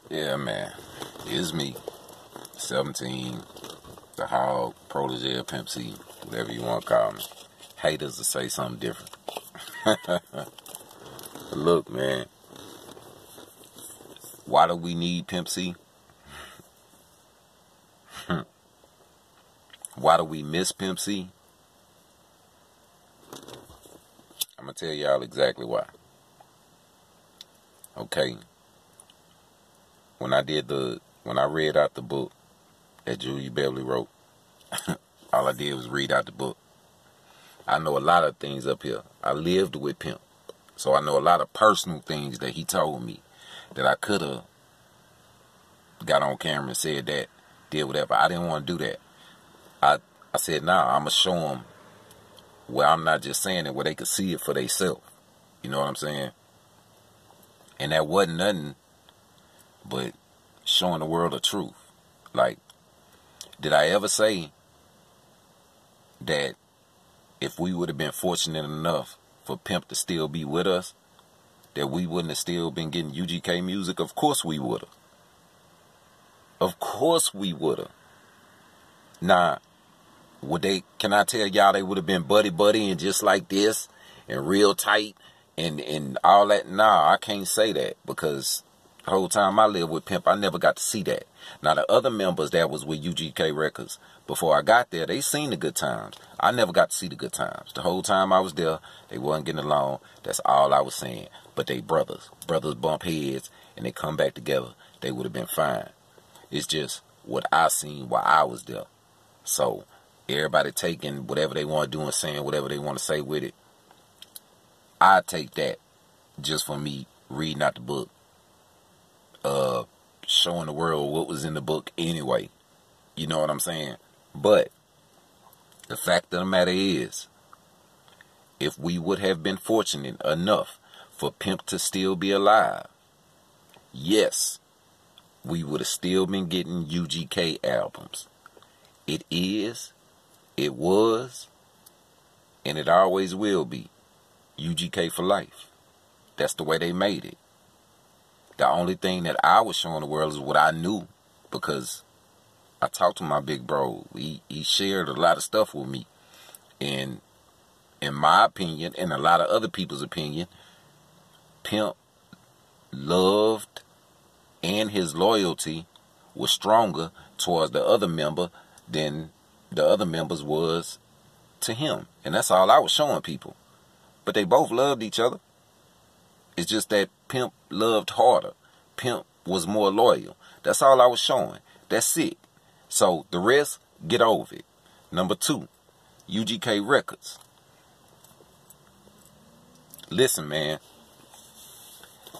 Yeah, man. It's me. 17, the hog, protege of Pimp C, whatever you want to call me. Haters to say something different. Look, man. Why do we need Pimp C? Why do we miss Pimp C? I'm going to tell y'all exactly why. Okay. When I read out the book that Julia Beverly wrote, all I did was read out the book. I know a lot of things up here. I lived with Pimp. So I know a lot of personal things that he told me that I could have got on camera and said that, did whatever. I didn't want to do that. I said, nah, I'm going to show them where I'm not just saying it, where they could see it for themselves. You know what I'm saying? And that wasn't nothing but showing the world the truth. Like, did I ever say that if we would have been fortunate enough for Pimp to still be with us, that we wouldn't have still been getting UGK music? Of course we would have. Of course we would have. Nah, can I tell y'all they would have been buddy and just like this and real tight and all that? Nah, I can't say that, because the whole time I lived with Pimp, I never got to see that. Now, the other members that was with UGK Records, before I got there, they seen the good times. I never got to see the good times. The whole time I was there, they wasn't getting along. That's all I was saying. But they brothers. Brothers bump heads and they come back together. They would have been fine. It's just what I seen while I was there. So, everybody taking whatever they want to do and saying whatever they want to say with it. I take that just for me reading out the book. Showing the world what was in the book anyway. You know what I'm saying? But the fact of the matter is, if we would have been fortunate enough for Pimp to still be alive, yes, we would have still been getting UGK albums. It is, it was, and it always will be UGK for life. That's the way they made it. The only thing that I was showing the world is what I knew, because I talked to my big bro. He shared a lot of stuff with me. And in my opinion, and a lot of other people's opinion, Pimp loved and his loyalty was stronger towards the other member than the other members was to him. And that's all I was showing people. But they both loved each other. It's just that Pimp loved harder. Pimp was more loyal. That's all I was showing. That's it. So the rest, get over it. Number 2, UGK Records. Listen, man.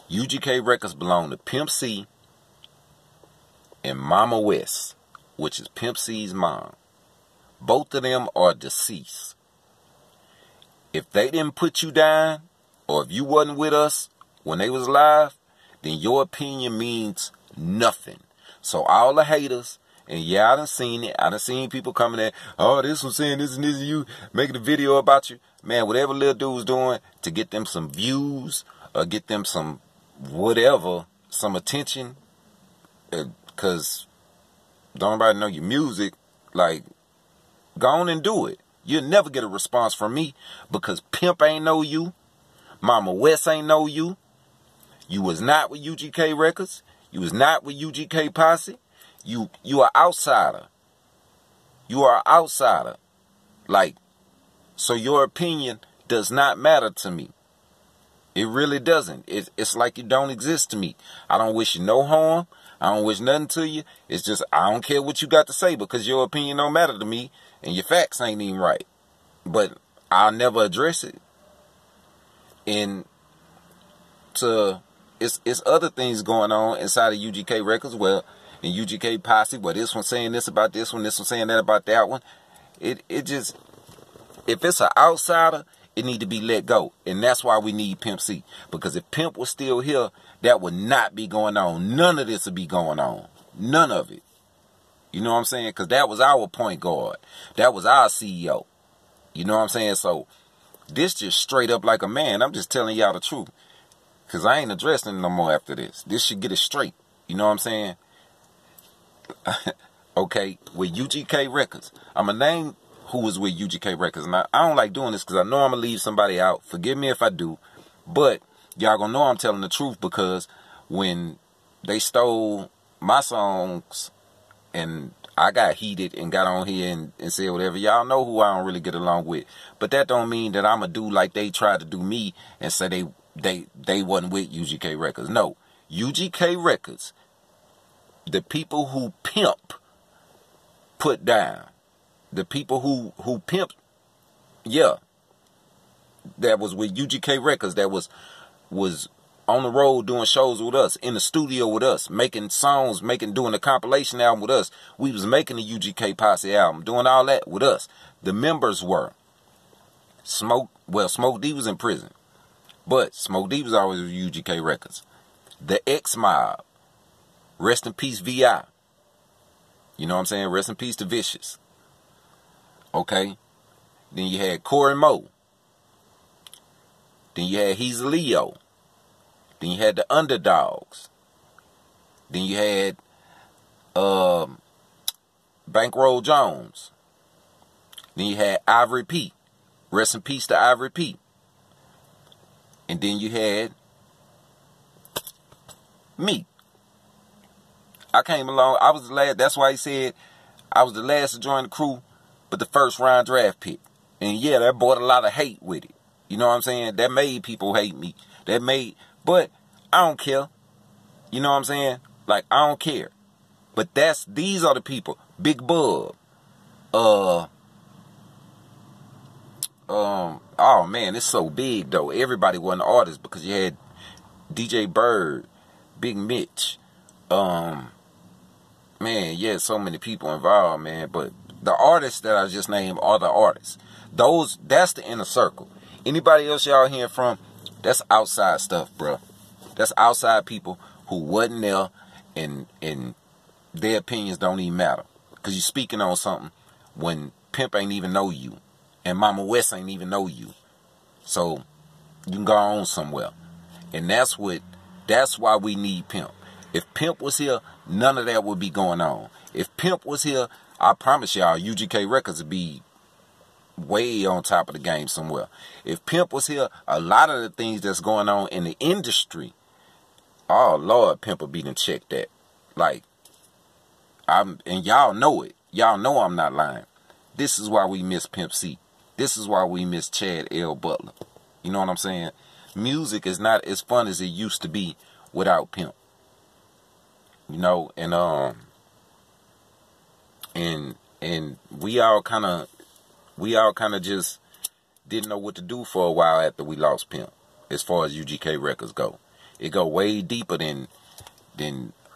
UGK Records belong to Pimp C and Mama West, which is Pimp C's mom. Both of them are deceased. If they didn't put you down, or if you wasn't with us when they was alive, then your opinion means nothing. So all the haters, and yeah, I done seen it. I done seen people coming at, oh, this was saying this and this, and you making a video about you. Man, whatever little dude was doing to get them some views or get them some whatever, some attention, because don't nobody know your music, like, go on and do it. You'll never get a response from me, because Pimp ain't know you. Mama West ain't know you. You was not with UGK Records. You was not with UGK Posse. You are outsider. You are an outsider. Like, so your opinion does not matter to me. It really doesn't. It's like you don't exist to me. I don't wish you no harm. I don't wish nothing to you. It's just, I don't care what you got to say, because your opinion don't matter to me and your facts ain't even right. But I'll never address it. And it's other things going on inside of UGK Records, well, in UGK Posse, where this one saying this about this one saying that about that one. It just, if it's an outsider, it need to be let go. And that's why we need Pimp C. Because if Pimp was still here, that would not be going on. None of this would be going on. None of it. You know what I'm saying? Because that was our point guard. That was our CEO. You know what I'm saying? So, this just straight up like a man. I'm just telling y'all the truth. Because I ain't addressing it no more after this. This should get it straight. You know what I'm saying? Okay, with UGK Records. I'm going to name who was with UGK Records. Now, I don't like doing this because I know I'm going to leave somebody out. Forgive me if I do. But y'all going to know I'm telling the truth, because when they stole my songs and I got heated and got on here and said whatever, y'all know who I don't really get along with. But that don't mean that I'm going to do like they tried to do me and say they wasn't with UGK Records. No, UGK Records, the people who Pimp put down, the people who Pimp, yeah, that was with UGK Records, that was on the road doing shows with us, in the studio with us, making songs, doing a compilation album with us. We was making the UGK Posse album, doing all that with us. The members were Smoke D was in prison, but Smoke D was always with UGK Records. The X Mob, rest in peace VI. You know what I'm saying? Rest in peace to Vicious. Okay? Then you had Corey Moe. Then you had He's a Leo. Then you had the Underdogs. Then you had Bankroll Jones. Then you had Ivory P. Rest in peace to Ivory P. And then you had me. I came along. I was the last. That's why he said I was the last to join the crew, but the first round draft pick. And yeah, that brought a lot of hate with it. You know what I'm saying? That made people hate me. But I don't care. You know what I'm saying? Like, I don't care. But these are the people. Big Bub. Oh man, it's so big though. Everybody wasn't artists, because you had DJ Bird, Big Mitch, man, yeah, so many people involved, man. But the artists that I just named are the artists. That's the inner circle. Anybody else y'all hearing from, that's outside stuff, bro. That's outside people who wasn't there, and their opinions don't even matter. Because you're speaking on something when Pimp ain't even know you, and Mama West ain't even know you. So you can go on somewhere. And that's why we need Pimp. If Pimp was here, none of that would be going on. If Pimp was here, I promise y'all, UGK Records would be way on top of the game somewhere. If Pimp was here, a lot of the things that's going on in the industry, oh Lord, Pimp would be done checked that. Like, and y'all know it. Y'all know I'm not lying. This is why we miss Pimp C. This is why we miss Chad L. Butler. You know what I'm saying? Music is not as fun as it used to be without Pimp. You know, and we all kind of just didn't know what to do for a while after we lost Pimp. As far as UGK Records go, it go way deeper than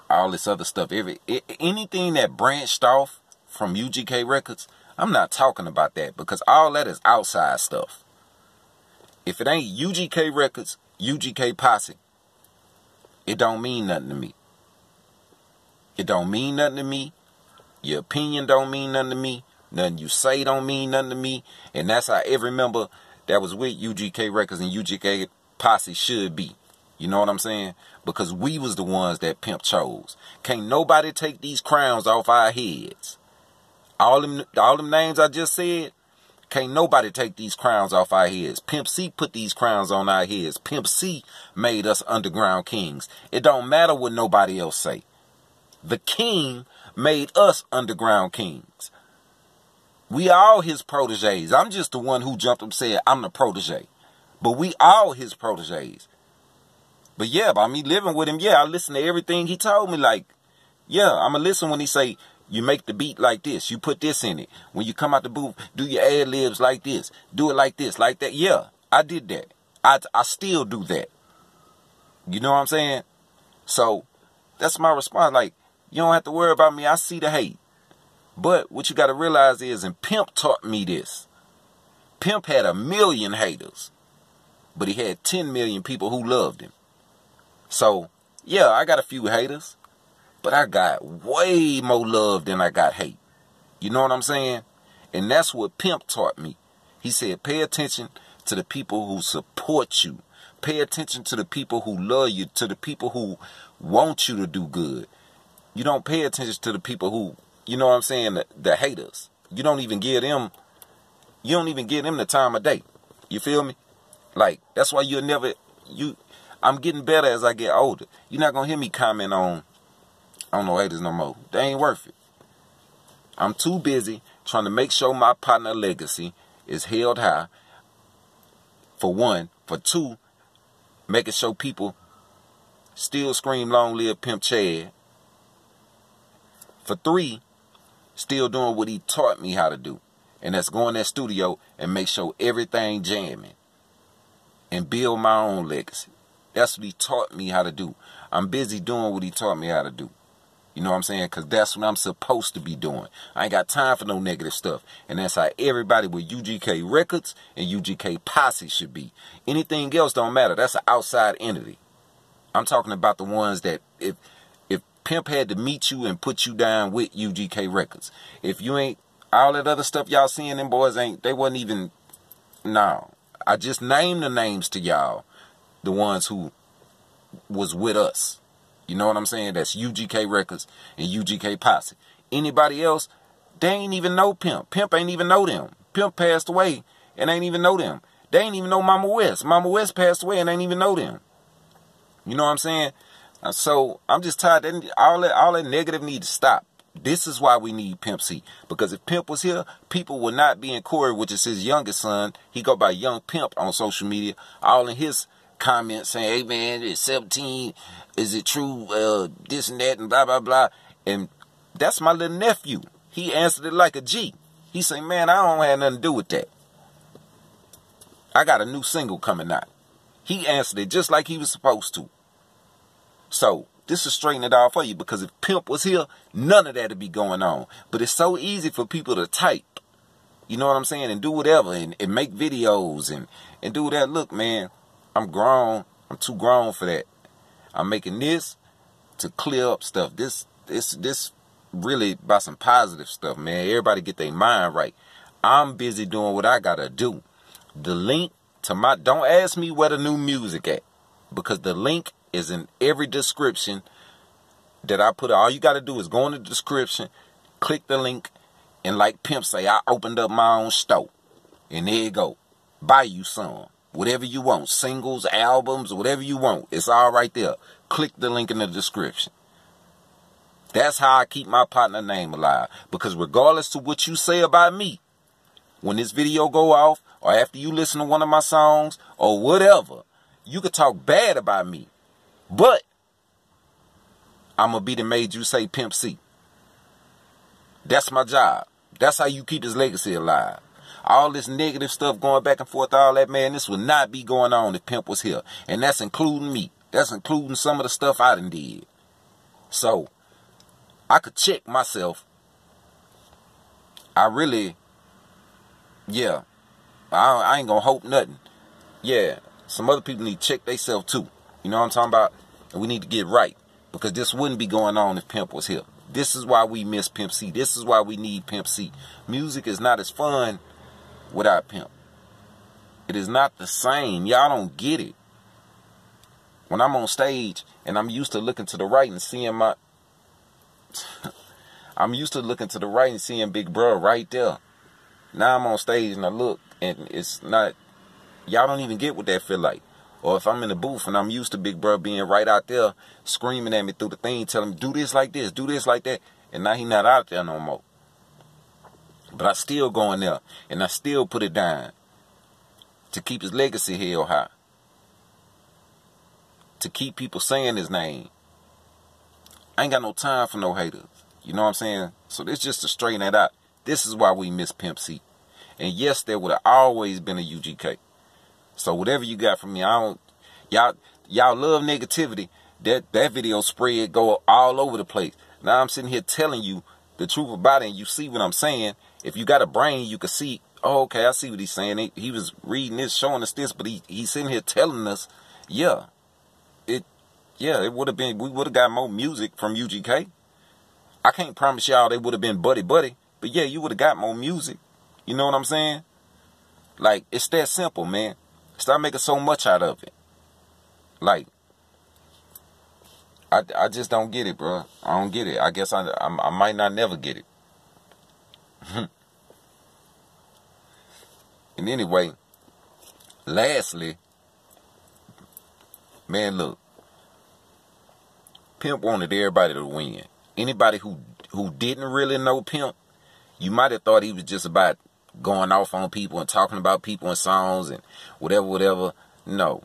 all this other stuff. Anything that branched off from UGK Records, I'm not talking about that, because all that is outside stuff. If it ain't UGK Records, UGK Posse, it don't mean nothing to me. It don't mean nothing to me. Your opinion don't mean nothing to me. Nothing you say don't mean nothing to me. And that's how every member that was with UGK Records and UGK Posse should be. You know what I'm saying? Because we was the ones that Pimp chose. Can't nobody take these crowns off our heads. All them names I just said, can't nobody take these crowns off our heads. Pimp C put these crowns on our heads. Pimp C made us underground kings. It don't matter what nobody else say. The king made us underground kings. We all his proteges. I'm just the one who jumped up and said I'm the protege. But we all his proteges. But yeah, by me living with him, yeah, I listen to everything he told me. Like, yeah, I'ma listen when he say, you make the beat like this, you put this in it. When you come out the booth, do your ad-libs like this, do it like this, like that. Yeah, I did that. I still do that. You know what I'm saying? So that's my response. Like, you don't have to worry about me. I see the hate. But what you got to realize is, and Pimp taught me this, Pimp had 1 million haters, but he had 10 million people who loved him. So, yeah, I got a few haters, but I got way more love than I got hate. You know what I'm saying? And that's what Pimp taught me. He said, pay attention to the people who support you. Pay attention to the people who love you, to the people who want you to do good. You don't pay attention to the people who, you know what I'm saying, the haters. You don't even give them the time of day. You feel me? Like, that's why I'm getting better as I get older. You're not going to hear me comment on, I don't know, haters no more. They ain't worth it. I'm too busy trying to make sure my partner legacy is held high, for one. For two, making sure people still scream long live Pimp Chad. For three, still doing what he taught me how to do. And that's go in that studio and make sure everything jamming. And build my own legacy. That's what he taught me how to do. I'm busy doing what he taught me how to do. You know what I'm saying? Because that's what I'm supposed to be doing. I ain't got time for no negative stuff. And that's how everybody with UGK Records and UGK Posse should be. Anything else don't matter. That's an outside entity. I'm talking about the ones that if Pimp had to meet you and put you down with UGK Records. If you ain't, all that other stuff y'all seeing, them boys they wasn't even, no. I just named the names to y'all. The ones who was with us. You know what I'm saying? That's UGK Records and UGK Posse. Anybody else, they ain't even know Pimp. Pimp ain't even know them. Pimp passed away and ain't even know them. They ain't even know Mama West. Mama West passed away and ain't even know them. You know what I'm saying? So I'm just tired. All that negative need to stop. This is why we need Pimp C. Because if Pimp was here, people would not be in Corey, which is his youngest son. He go by Young Pimp on social media. All in his comments saying, hey man, it's 17. Is it true? This and that and blah, blah, blah. And that's my little nephew. He answered it like a G. He said, man, I don't have nothing to do with that. I got a new single coming out. He answered it just like he was supposed to. So this is straightening it out for you, because if Pimp was here, none of that would be going on. But it's so easy for people to type, you know what I'm saying, and do whatever, and make videos and do that. Look, man, I'm grown. I'm too grown for that. I'm making this to clear up stuff. This really about some positive stuff, man. Everybody get their mind right. I'm busy doing what I gotta do. The link to my, don't ask me where the new music at, because the link is in every description that I put. All you got to do is go in the description, click the link, and like Pimp say, I opened up my own store. And there you go. Buy you some. Whatever you want. Singles, albums, whatever you want. It's all right there. Click the link in the description. That's how I keep my partner name alive. Because regardless of what you say about me, when this video go off, or after you listen to one of my songs, or whatever, you could talk bad about me. But I'm going to be the made you say Pimp C. That's my job. That's how you keep his legacy alive. All this negative stuff going back and forth, all that, man, this would not be going on if Pimp was here. And that's including me. That's including some of the stuff I done did. So, I could check myself. I really, yeah. I ain't going to hope nothing. Yeah, some other people need to check themselves too. You know what I'm talking about? And we need to get right. Because this wouldn't be going on if Pimp was here. This is why we miss Pimp C. This is why we need Pimp C. Music is not as fun without Pimp. It is not the same. Y'all don't get it. When I'm on stage and I'm used to looking to the right and seeing my... I'm used to looking to the right and seeing Big Bro right there. Now I'm on stage and I look and it's not... Y'all don't even get what that feel like. Or if I'm in the booth and I'm used to Big Bro being right out there screaming at me through the thing, telling me, do this like this, do this like that. And now he not out there no more. But I still go in there and I still put it down to keep his legacy held high. To keep people saying his name. I ain't got no time for no haters. You know what I'm saying? So this just to straighten that out. This is why we miss Pimp C. And yes, there would have always been a UGK. So whatever you got from me, I don't, y'all love negativity. That video spread go all over the place. Now I'm sitting here telling you the truth about it, and you see what I'm saying. If you got a brain, you can see, oh, okay, I see what he's saying. He was reading this, showing us this, but he's sitting here telling us, yeah, it would have been, we would have got more music from UGK. I can't promise y'all they would have been buddy, but yeah, you would have got more music. You know what I'm saying? Like, it's that simple, man. Stop making so much out of it. Like, I just don't get it, bro. I don't get it. I guess I might not never get it. And anyway, lastly, man, look, Pimp wanted everybody to win. Anybody who didn't really know Pimp, you might have thought he was just about going off on people and talking about people in songs and whatever. No.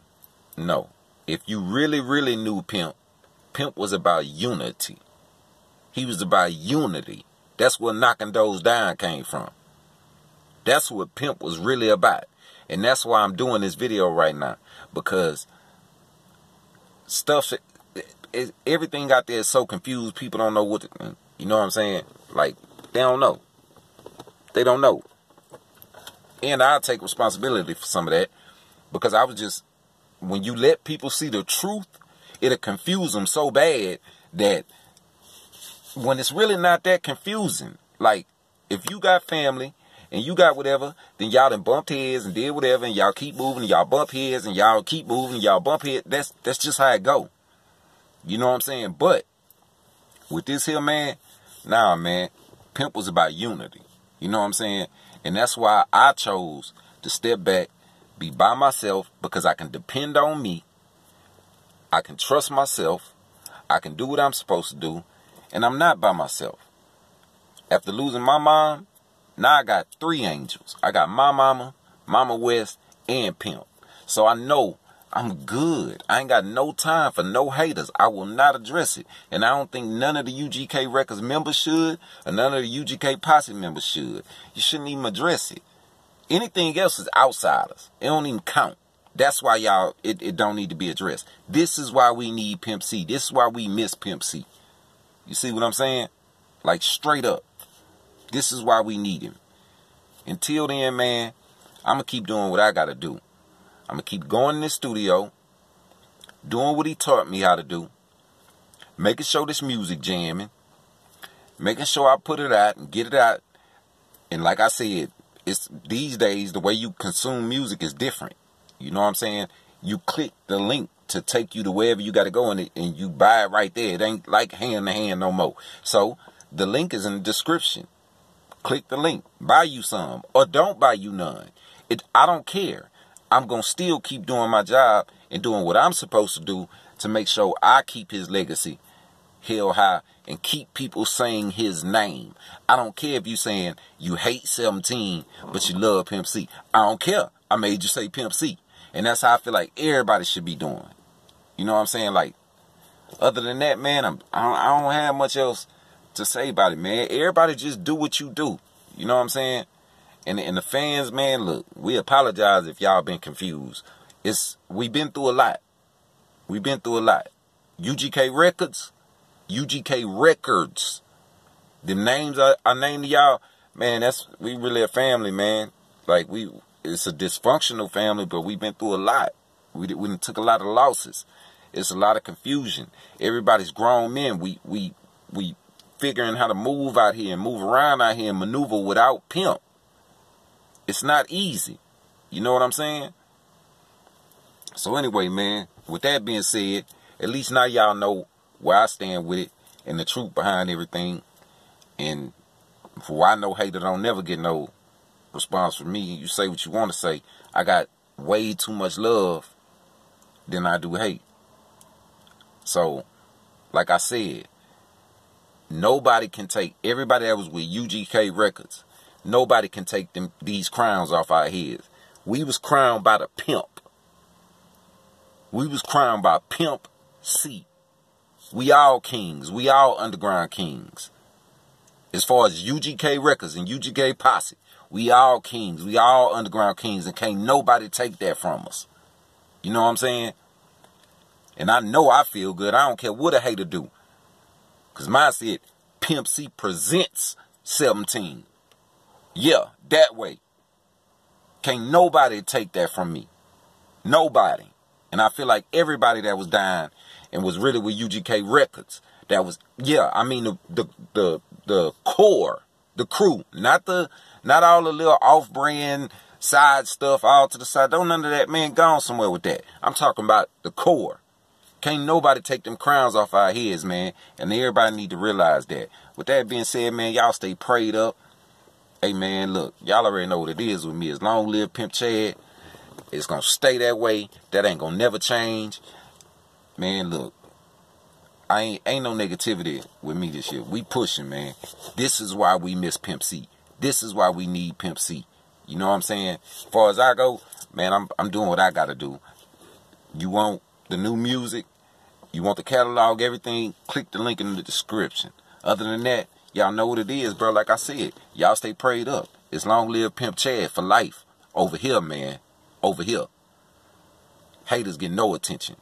If you really knew Pimp, Pimp was about unity. He was about unity. That's where Knocking Doors Down came from. That's what Pimp was really about. And that's why I'm doing this video right now. Because everything out there is so confused. People don't know what to, you know what I'm saying? Like, they don't know. They don't know. And I'll take responsibility for some of that. Because I was just, when you let people see the truth, it'll confuse them so bad that when it's really not that confusing, like, if you got family and you got whatever, then y'all done bumped heads and did whatever, and y'all keep moving, and y'all bump heads, and y'all keep moving, and y'all bump heads. That's just how it go. You know what I'm saying? But with this here, man, nah, man, Pimp was about unity. You know what I'm saying? And that's why I chose to step back, be by myself, because I can depend on me. I can trust myself. I can do what I'm supposed to do. And I'm not by myself. After losing my mom, now I got 3 angels. I got my mama, Mama West, and Pimp. So I know I'm good. I ain't got no time for no haters. I will not address it. And I don't think none of the UGK Records members should, or none of the UGK Posse members should. You shouldn't even address it. Anything else is outsiders. It don't even count. That's why y'all, it don't need to be addressed. This is why we need Pimp C. This is why we miss Pimp C. You see what I'm saying? Like, straight up. This is why we need him. Until then, man, I'm going to keep doing what I got to do. I'm going to keep going in the studio, doing what he taught me how to do, making sure this music jamming, making sure I put it out and get it out. And like I said, it's these days, the way you consume music is different. You know what I'm saying? You click the link to take you to wherever you got to go, and you buy it right there. It ain't like hand to hand no more. So the link is in the description. Click the link. Buy you some, or don't buy you none. I don't care. I'm going to still keep doing my job and doing what I'm supposed to do to make sure I keep his legacy held high and keep people saying his name. I don't care if you saying you hate 17, but you love Pimp C. I don't care. I made you say Pimp C. And that's how I feel like everybody should be doing. You know what I'm saying? Like, other than that, man, I don't have much else to say about it, man. Everybody just do what you do. You know what I'm saying? And the fans, man, look, we apologize if y'all been confused. We've been through a lot. We've been through a lot. UGK Records. UGK Records. The names I named to y'all, man, we really a family, man. Like, it's a dysfunctional family, but we've been through a lot. We took a lot of losses. It's a lot of confusion. Everybody's grown men. We figuring how to move out here and move around out here and maneuver without Pimp. It's not easy. You know what I'm saying? So anyway, man, with that being said, at least now y'all know where I stand with it and the truth behind everything. And for I know hater don't never get no response from me. You say what you want to say. I got way too much love than I do hate. So, like I said, nobody can take, everybody that was with UGK Records, nobody can take these crowns off our heads. We was crowned by the Pimp. We was crowned by Pimp C. We all kings. We all underground kings. As far as UGK Records and UGK Posse, we all kings. We all underground kings, and can't nobody take that from us. You know what I'm saying? And I know I feel good. I don't care what a hater do. Because mine said, Pimp C presents 17. Yeah, that way. Can't nobody take that from me. Nobody. And I feel like everybody that was dying and was really with UGK Records, that was, yeah, I mean the core, the crew, not all the little off-brand side stuff all to the side. Don't none of that, man, gone somewhere with that. I'm talking about the core. Can't nobody take them crowns off our heads, man. And everybody need to realize that. With that being said, man, y'all stay prayed up. Hey, man, look, y'all already know what it is with me. As long live Pimp Chad, it's going to stay that way. That ain't going to never change. Man, look, ain't no negativity with me this year. We pushing, man. This is why we miss Pimp C. This is why we need Pimp C. You know what I'm saying? As far as I go, man, I'm doing what I got to do. You want the new music, you want the catalog, everything, click the link in the description. Other than that, y'all know what it is, bro. Like I said, y'all stay prayed up. It's long live Pimp Chad for life. Over here, man. Over here. Haters get no attention.